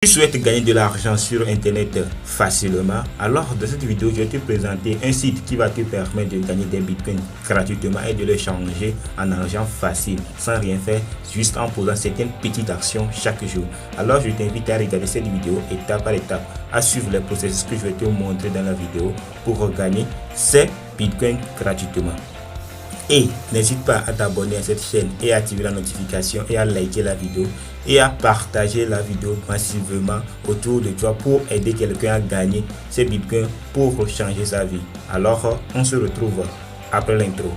Tu souhaites gagner de l'argent sur internet facilement, alors dans cette vidéo je vais te présenter un site qui va te permettre de gagner des bitcoins gratuitement et de les changer en argent facile sans rien faire, juste en posant certaines petites actions chaque jour. Alors je t'invite à regarder cette vidéo étape par étape, à suivre les processus que je vais te montrer dans la vidéo pour gagner ces bitcoins gratuitement. Et n'hésite pas à t'abonner à cette chaîne et à activer la notification et à liker la vidéo et à partager la vidéo massivement autour de toi pour aider quelqu'un à gagner ses bitcoins pour changer sa vie. Alors, on se retrouve après l'intro.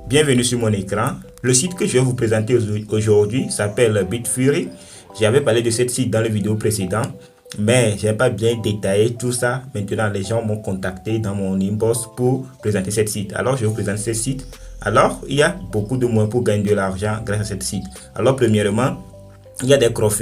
Bienvenue sur mon écran. Le site que je vais vous présenter aujourd'hui s'appelle Bitfury. J'avais parlé de ce site dans la vidéo précédente, mais je n'ai pas bien détaillé tout ça. Maintenant, les gens m'ont contacté dans mon inbox pour présenter ce site. Alors, je vais vous présenter ce site. Alors, il y a beaucoup de moyens pour gagner de l'argent grâce à ce site. Alors, premièrement, il y a des coffres,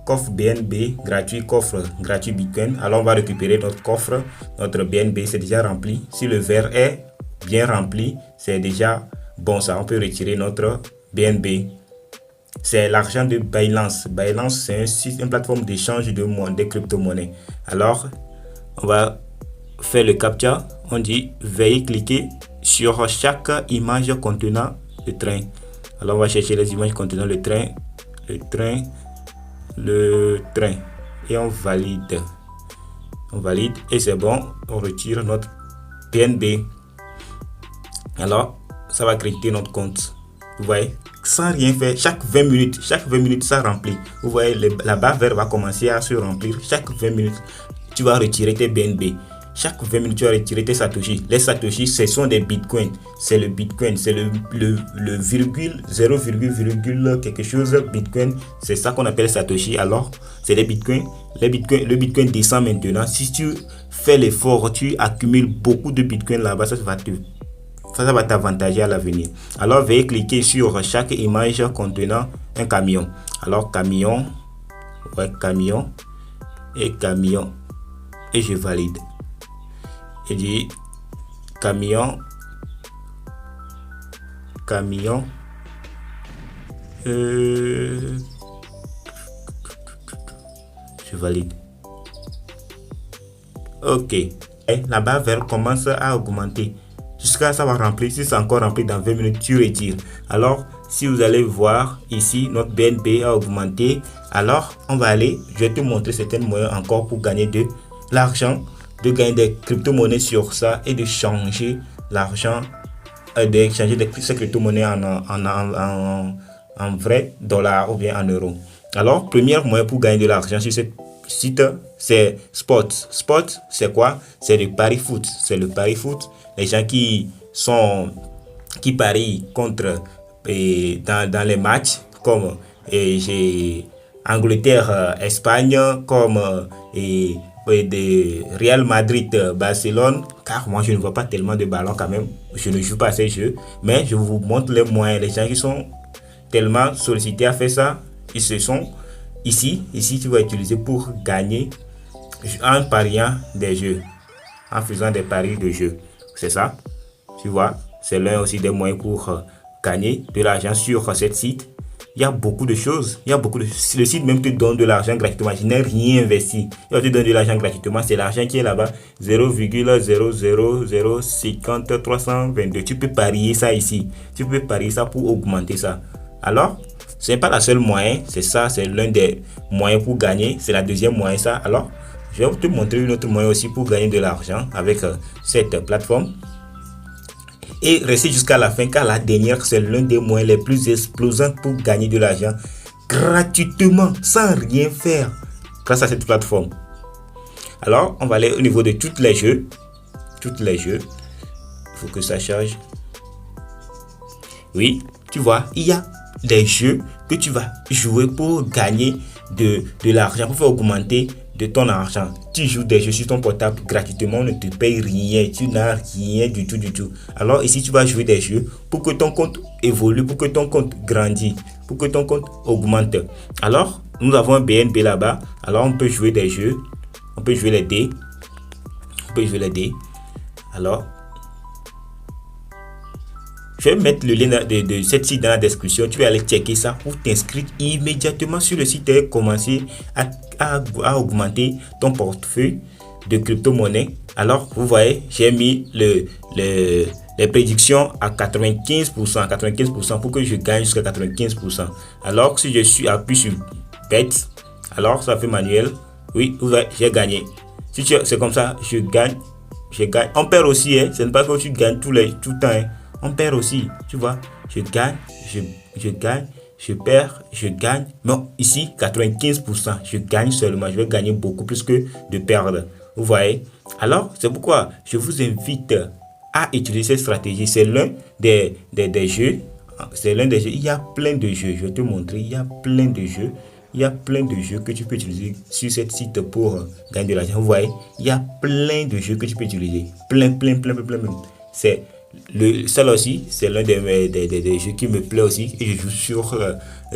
coffre BNB gratuit, coffre gratuit Bitcoin. Alors, on va récupérer notre coffre, notre BNB, c'est déjà rempli. Si le verre est bien rempli, c'est déjà bon ça. On peut retirer notre BNB. C'est l'argent de Binance. Binance, c'est une plateforme d'échange de crypto-monnaies. Alors, on va faire le captcha. On dit veuillez cliquer sur chaque image contenant le train. Alors, on va chercher les images contenant le train. Et on valide. On valide et c'est bon. On retire notre BNB. Alors, ça va créditer notre compte. Vous voyez, sans rien faire, chaque 20 minutes ça remplit. Vous voyez, la barre verte va commencer à se remplir. Chaque 20 minutes, tu vas retirer tes BNB. Chaque 20 minutes, tu vas retirer tes Satoshi. Les Satoshi, ce sont des bitcoins. C'est le bitcoin, c'est le virgule, 0, quelque chose bitcoin. C'est ça qu'on appelle Satoshi. Alors, c'est des bitcoins. Le bitcoin descend maintenant. Si tu fais l'effort, tu accumules beaucoup de bitcoins là-bas, ça va t'avantager à l'avenir. Alors, veuillez cliquer sur chaque image contenant un camion. Alors, camion, et je valide. Et dit camion, je valide. Ok. Et la barre verte commence à augmenter. Jusqu'à ça va remplir. Si c'est encore rempli dans 20 minutes, tu retires. Alors, si vous allez voir ici, notre BNB a augmenté. Alors, on va aller, je vais te montrer certains moyens encore pour gagner de l'argent, de gagner des crypto-monnaies sur ça et de changer l'argent, d'échanger ces crypto-monnaies en vrai dollars ou bien en euros. Alors, premier moyen pour gagner de l'argent sur ce site, c'est Spot. Spot, c'est quoi? C'est le pari foot. C'est le pari foot. Les gens qui parient contre dans les matchs comme Angleterre, Espagne, comme de Real Madrid, Barcelone, car moi je ne vois pas tellement de ballons quand même, je ne joue pas à ces jeux, mais je vous montre les moyens. Les gens qui sont tellement sollicités à faire ça, ils se sont ici tu vas utiliser pour gagner en pariant des jeux, en faisant des paris de jeux. C'est ça, tu vois, c'est l'un aussi des moyens pour gagner de l'argent sur ce site. Il y a beaucoup de choses, le site même te donne de l'argent gratuitement. Je n'ai rien investi, il te donne de l'argent gratuitement. C'est l'argent qui est là-bas, 0,000322. Tu peux parier ça ici, tu peux parier ça pour augmenter ça. Alors, ce n'est pas la seule moyen, c'est ça, c'est l'un des moyens pour gagner, c'est la deuxième moyen ça. Alors, je vais te montrer une autre moyen aussi pour gagner de l'argent avec cette plateforme. Et restez jusqu'à la fin car la dernière, c'est l'un des moyens les plus explosants pour gagner de l'argent gratuitement, sans rien faire, grâce à cette plateforme. Alors, on va aller au niveau de tous les jeux. Il faut que ça charge. Oui, tu vois, il y a des jeux que tu vas jouer pour gagner de l'argent, pour faire augmenter de ton argent. Tu joues des jeux sur ton portable gratuitement, on ne te paye rien, tu n'as rien du tout. Alors ici, tu vas jouer des jeux pour que ton compte évolue, pour que ton compte grandisse, pour que ton compte augmente. Alors, nous avons un BNB là-bas. Alors, on peut jouer des jeux, on peut jouer les dés. Alors, je vais mettre le lien de cette site dans la description. Tu vas aller checker ça pour t'inscrire immédiatement sur le site et commencer à augmenter ton portefeuille de crypto-monnaie. Alors, vous voyez, j'ai mis les prédictions à 95% pour que je gagne jusqu'à 95%. Alors, si je appuie sur Bet, alors ça fait manuel. Oui, j'ai gagné. Si c'est comme ça, je gagne. On perd aussi, hein. Ce n'est pas que tu gagnes tout le temps, hein. On perd aussi, tu vois. Je gagne, je gagne, je perds, je gagne. Non, ici, 95%. Je gagne seulement. Je vais gagner beaucoup plus que de perdre. Vous voyez? Alors, c'est pourquoi je vous invite à utiliser cette stratégie. C'est l'un des jeux. C'est l'un des jeux. Il y a plein de jeux. Je vais te montrer. Il y a plein de jeux. Il y a plein de jeux que tu peux utiliser sur cette site pour gagner de l'argent. Vous voyez? Il y a plein de jeux que tu peux utiliser. Plein. C'est ça aussi, c'est l'un des jeux qui me plaît aussi. Et je joue sur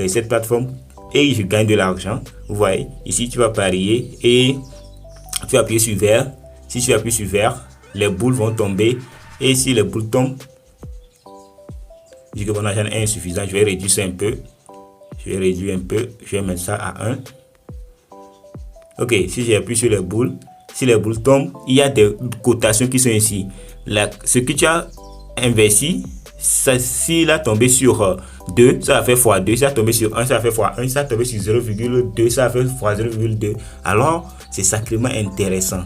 cette plateforme et je gagne de l'argent. Vous voyez, ici tu vas parier et tu vas appuyer sur vert. Si tu appuies sur vert, les boules vont tomber. Et si les boules tombent, je dis que mon argent est insuffisant. Je vais réduire ça un peu. Je vais mettre ça à 1. Ok, si j'appuie sur les boules, si les boules tombent, il y a des cotations qui sont ici. Ce que tu as investi, s'il a tombé sur 2, ça va faire x2. Si ça a tombé sur 1, ça va faire x1. Si ça a tombé sur 0,2, ça va faire x0,2. Alors, c'est sacrément intéressant.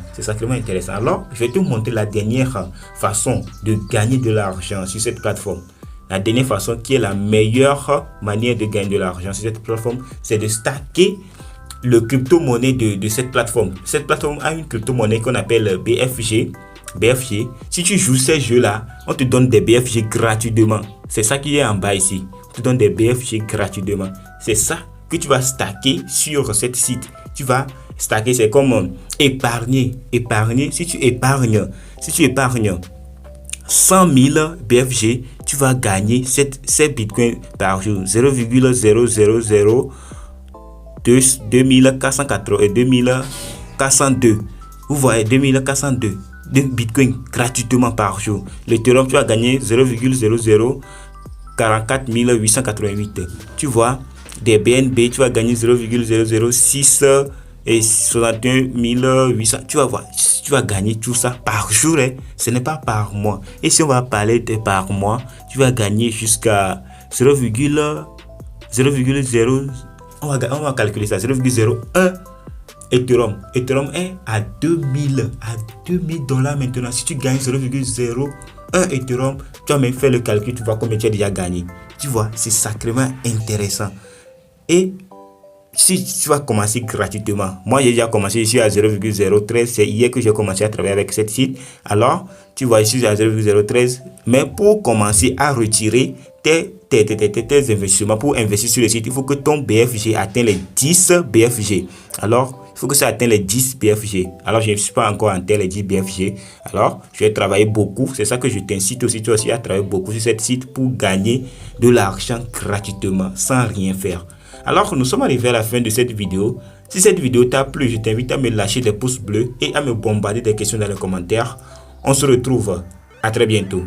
Alors, je vais te montrer la dernière façon de gagner de l'argent sur cette plateforme. La dernière façon qui est la meilleure manière de gagner de l'argent sur cette plateforme, c'est de stacker le crypto-monnaie de cette plateforme. Cette plateforme a une crypto-monnaie qu'on appelle BFG. Si tu joues ces jeux-là, on te donne des BFG gratuitement. C'est ça qui est en bas ici. On te donne des BFG gratuitement. C'est ça que tu vas stacker sur cette site. Tu vas stacker, c'est comme épargner. Si tu épargnes 100 000 BFG, tu vas gagner 7 bitcoins par jour. 0,000 2402. Vous voyez, 2402 de bitcoin gratuitement par jour. L'Ethereum, tu vas gagner 0,0044 888. Tu vois, des BNB, tu vas gagner 0,006 et 61 800. Tu vas voir, tu vas gagner tout ça par jour, hein. Ce n'est pas par mois. Et si on va parler de par mois, tu vas gagner jusqu'à 0,0. On va calculer ça, 0,01 Ethereum. Ethereum est à 2000 $ maintenant. Si tu gagnes 0,01 Ethereum, tu as même fait le calcul, tu vois combien tu as déjà gagné. Tu vois, c'est sacrément intéressant. Et si tu vas commencer gratuitement, moi j'ai déjà commencé ici à 0,013. C'est hier que j'ai commencé à travailler avec cette site. Alors, tu vois ici à 0,013. Mais pour commencer à retirer tes investissements, pour investir sur le site, il faut que ton BFG atteigne les 10 BFG. Alors, il faut que ça atteigne les 10 BFG. Alors, je ne suis pas encore atteint les 10 BFG. Alors, je vais travailler beaucoup. C'est ça que je t'incite aussi, toi aussi, à travailler beaucoup sur cette site pour gagner de l'argent gratuitement, sans rien faire. Alors, nous sommes arrivés à la fin de cette vidéo. Si cette vidéo t'a plu, je t'invite à me lâcher des pouces bleus et à me bombarder des questions dans les commentaires. On se retrouve à très bientôt.